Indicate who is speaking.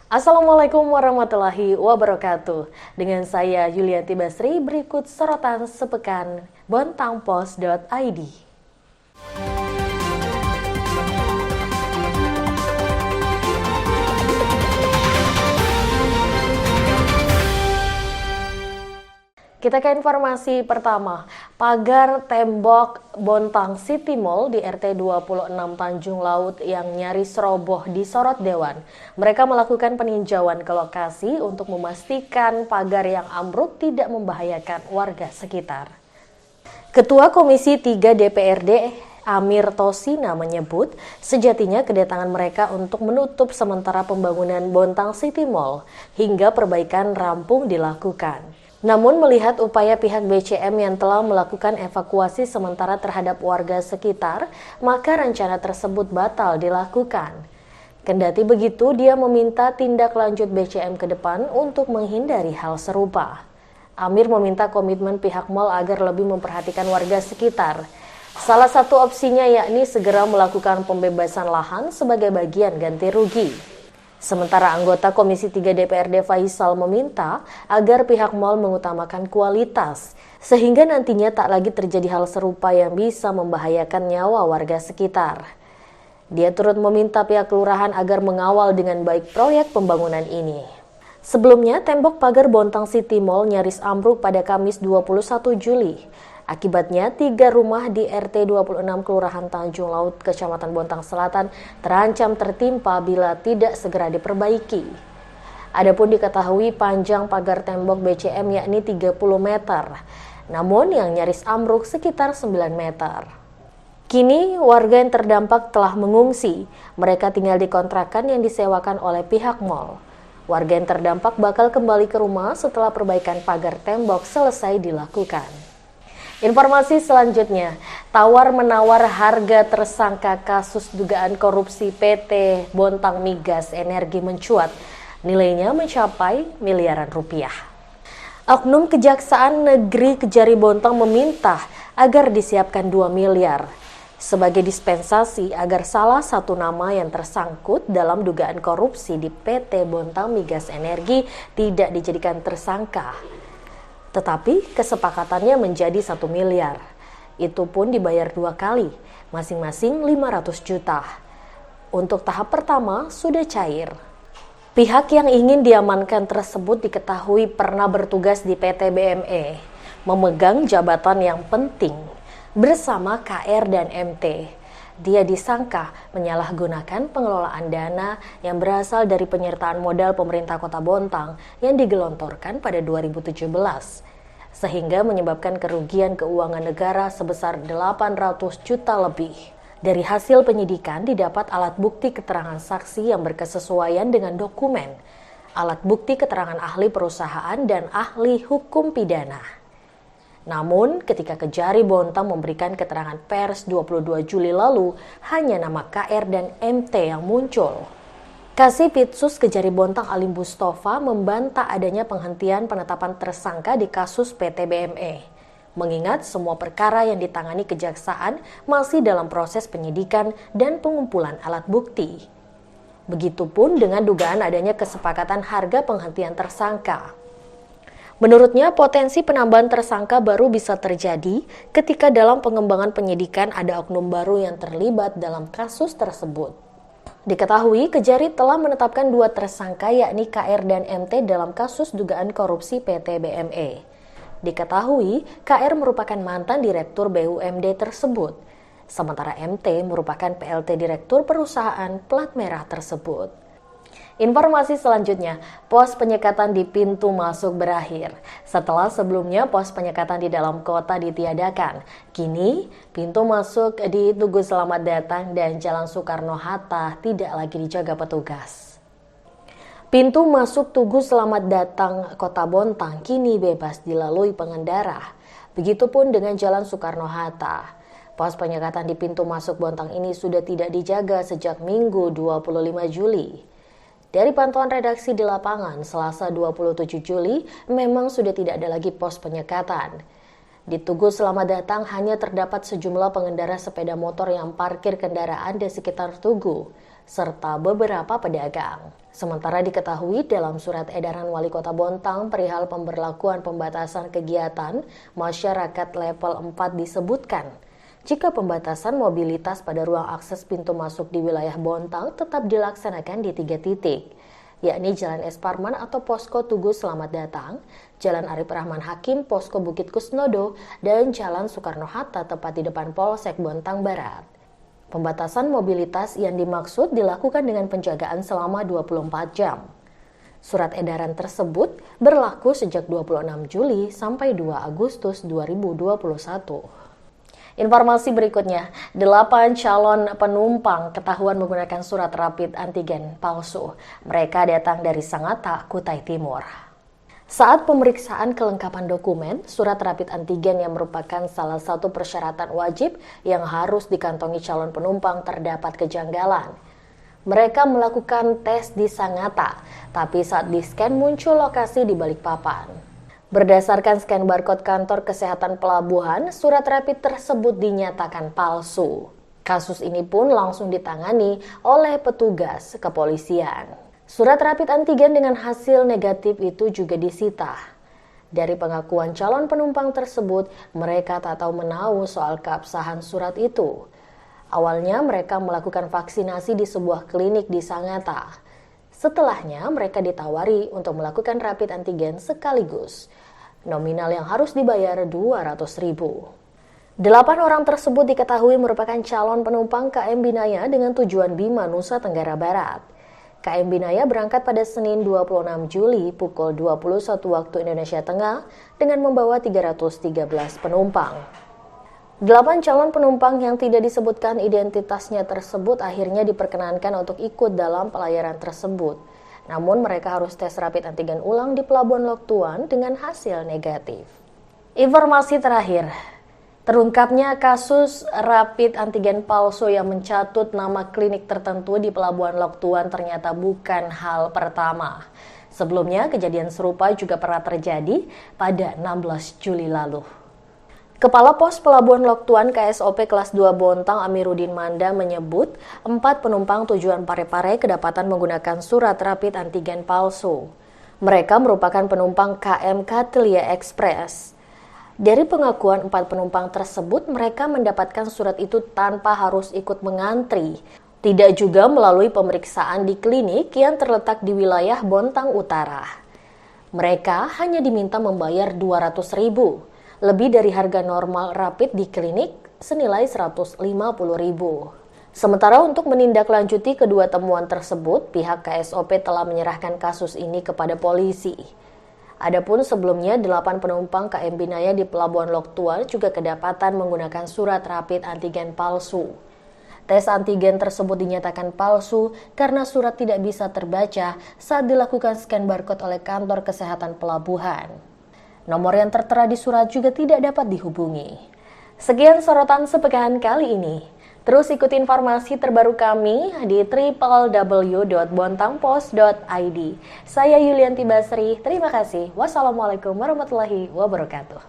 Speaker 1: Assalamualaikum warahmatullahi wabarakatuh. Dengan saya Yulianti Basri, berikut sorotan sepekan bontangpost.id. Kita ke informasi pertama. Pagar tembok Bontang City Mall di RT 26 Tanjung Laut yang nyaris roboh disorot Dewan. Mereka melakukan peninjauan ke lokasi untuk memastikan pagar yang ambruk tidak membahayakan warga sekitar. Ketua Komisi 3 DPRD Amir Tosina menyebut sejatinya kedatangan mereka untuk menutup sementara pembangunan Bontang City Mall hingga perbaikan rampung dilakukan. Namun melihat upaya pihak BCM yang telah melakukan evakuasi sementara terhadap warga sekitar, maka rencana tersebut batal dilakukan. Kendati begitu, dia meminta tindak lanjut BCM ke depan untuk menghindari hal serupa. Amir meminta komitmen pihak mal agar lebih memperhatikan warga sekitar. Salah satu opsinya yakni segera melakukan pembebasan lahan sebagai bagian ganti rugi. Sementara anggota Komisi 3 DPRD Faisal meminta agar pihak mal mengutamakan kualitas, sehingga nantinya tak lagi terjadi hal serupa yang bisa membahayakan nyawa warga sekitar. Dia turut meminta pihak kelurahan agar mengawal dengan baik proyek pembangunan ini. Sebelumnya, tembok pagar Bontang City Mall nyaris ambruk pada Kamis 21 Juli. Akibatnya, 3 rumah di RT 26 Kelurahan Tanjung Laut, Kecamatan Bontang Selatan terancam tertimpa bila tidak segera diperbaiki. Adapun diketahui panjang pagar tembok BCM yakni 30 meter, namun yang nyaris ambruk sekitar 9 meter. Kini, warga yang terdampak telah mengungsi. Mereka tinggal di kontrakan yang disewakan oleh pihak mal. Warga yang terdampak bakal kembali ke rumah setelah perbaikan pagar tembok selesai dilakukan. Informasi selanjutnya, tawar-menawar harga tersangka kasus dugaan korupsi PT Bontang Migas Energi mencuat. Nilainya mencapai miliaran rupiah. Oknum Kejaksaan Negeri Kejari Bontang meminta agar disiapkan 2 miliar sebagai dispensasi agar salah satu nama yang tersangkut dalam dugaan korupsi di PT Bontang Migas Energi tidak dijadikan tersangka. Tetapi kesepakatannya menjadi 1 miliar. Itu pun dibayar 2 kali, masing-masing 500 juta. Untuk tahap pertama sudah cair. Pihak yang ingin diamankan tersebut diketahui pernah bertugas di PT BME, memegang jabatan yang penting bersama KR dan MT. Dia disangka menyalahgunakan pengelolaan dana yang berasal dari penyertaan modal pemerintah Kota Bontang yang digelontorkan pada 2017, sehingga menyebabkan kerugian keuangan negara sebesar 800 juta lebih. Dari hasil penyidikan didapat alat bukti keterangan saksi yang berkesesuaian dengan dokumen, alat bukti keterangan ahli perusahaan dan ahli hukum pidana. Namun, ketika Kejari Bontang memberikan keterangan pers 22 Juli lalu, hanya nama KR dan MT yang muncul. Kasipitsus Kejari Bontang Ali Mustafa membantah adanya penghentian penetapan tersangka di kasus PT BME. Mengingat semua perkara yang ditangani kejaksaan masih dalam proses penyidikan dan pengumpulan alat bukti. Begitupun dengan dugaan adanya kesepakatan harga penghentian tersangka. Menurutnya, potensi penambahan tersangka baru bisa terjadi ketika dalam pengembangan penyidikan ada oknum baru yang terlibat dalam kasus tersebut. Diketahui, Kejari telah menetapkan 2 tersangka yakni KR dan MT dalam kasus dugaan korupsi PT BME. Diketahui, KR merupakan mantan direktur BUMD tersebut, sementara MT merupakan PLT direktur perusahaan plat merah tersebut. Informasi selanjutnya, pos penyekatan di pintu masuk berakhir. Setelah sebelumnya pos penyekatan di dalam kota ditiadakan, kini pintu masuk di Tugu Selamat Datang dan Jalan Soekarno-Hatta tidak lagi dijaga petugas. Pintu masuk Tugu Selamat Datang Kota Bontang kini bebas dilalui pengendara. Begitupun dengan Jalan Soekarno-Hatta. Pos penyekatan di pintu masuk Bontang ini sudah tidak dijaga sejak Minggu 25 Juli. Dari pantauan redaksi di lapangan, Selasa 27 Juli memang sudah tidak ada lagi pos penyekatan. Di Tugu Selamat Datang hanya terdapat sejumlah pengendara sepeda motor yang parkir kendaraan di sekitar Tugu, serta beberapa pedagang. Sementara diketahui dalam surat edaran Wali Kota Bontang perihal pemberlakuan pembatasan kegiatan masyarakat level 4 disebutkan, jika pembatasan mobilitas pada ruang akses pintu masuk di wilayah Bontang tetap dilaksanakan di 3 titik, yakni Jalan Es Parman atau Posko Tugu Selamat Datang, Jalan Arif Rahman Hakim, Posko Bukit Kusnodo, dan Jalan Soekarno-Hatta tepat di depan Polsek Bontang Barat. Pembatasan mobilitas yang dimaksud dilakukan dengan penjagaan selama 24 jam. Surat edaran tersebut berlaku sejak 26 Juli sampai 2 Agustus 2021. Informasi berikutnya, 8 calon penumpang ketahuan menggunakan surat rapid antigen palsu. Mereka datang dari Sangatta, Kutai Timur. Saat pemeriksaan kelengkapan dokumen, surat rapid antigen yang merupakan salah satu persyaratan wajib yang harus dikantongi calon penumpang terdapat kejanggalan. Mereka melakukan tes di Sangatta, tapi saat di-scan muncul lokasi di Balikpapan. Berdasarkan scan barcode kantor kesehatan pelabuhan, surat rapid tersebut dinyatakan palsu. Kasus ini pun langsung ditangani oleh petugas kepolisian. Surat rapid antigen dengan hasil negatif itu juga disita. Dari pengakuan calon penumpang tersebut, mereka tak tahu menahu soal keabsahan surat itu. Awalnya mereka melakukan vaksinasi di sebuah klinik di Sangatta. Setelahnya mereka ditawari untuk melakukan rapid antigen sekaligus. Nominal yang harus dibayar Rp200.000. 8 orang tersebut diketahui merupakan calon penumpang KM Binaya dengan tujuan Bima, Nusa Tenggara Barat. KM Binaya berangkat pada Senin 26 Juli pukul 21 waktu Indonesia Tengah dengan membawa 313 penumpang. 8 calon penumpang yang tidak disebutkan identitasnya tersebut akhirnya diperkenankan untuk ikut dalam pelayaran tersebut. Namun mereka harus tes rapid antigen ulang di Pelabuhan Lok Tuan dengan hasil negatif. Informasi terakhir, terungkapnya kasus rapid antigen palsu yang mencatut nama klinik tertentu di Pelabuhan Lok Tuan ternyata bukan hal pertama. Sebelumnya kejadian serupa juga pernah terjadi pada 16 Juli lalu. Kepala Pos Pelabuhan Lok Tuan KSOP kelas 2 Bontang Amiruddin Manda menyebut 4 penumpang tujuan Parepare kedapatan menggunakan surat rapid antigen palsu. Mereka merupakan penumpang KM Katilia Express. Dari pengakuan 4 penumpang tersebut, mereka mendapatkan surat itu tanpa harus ikut mengantri. Tidak juga melalui pemeriksaan di klinik yang terletak di wilayah Bontang Utara. Mereka hanya diminta membayar Rp200.000. Lebih dari harga normal rapid di klinik senilai Rp150.000. Sementara untuk menindaklanjuti kedua temuan tersebut, pihak KSOP telah menyerahkan kasus ini kepada polisi. Adapun sebelumnya 8 penumpang KM Binaya di Pelabuhan Lok Tuan juga kedapatan menggunakan surat rapid antigen palsu. Tes antigen tersebut dinyatakan palsu karena surat tidak bisa terbaca saat dilakukan scan barcode oleh kantor kesehatan pelabuhan. Nomor yang tertera di surat juga tidak dapat dihubungi. Sekian sorotan sepekan kali ini. Terus ikuti informasi terbaru kami di www.bontangpost.id. Saya Yulianti Basri, terima kasih. Wassalamualaikum warahmatullahi wabarakatuh.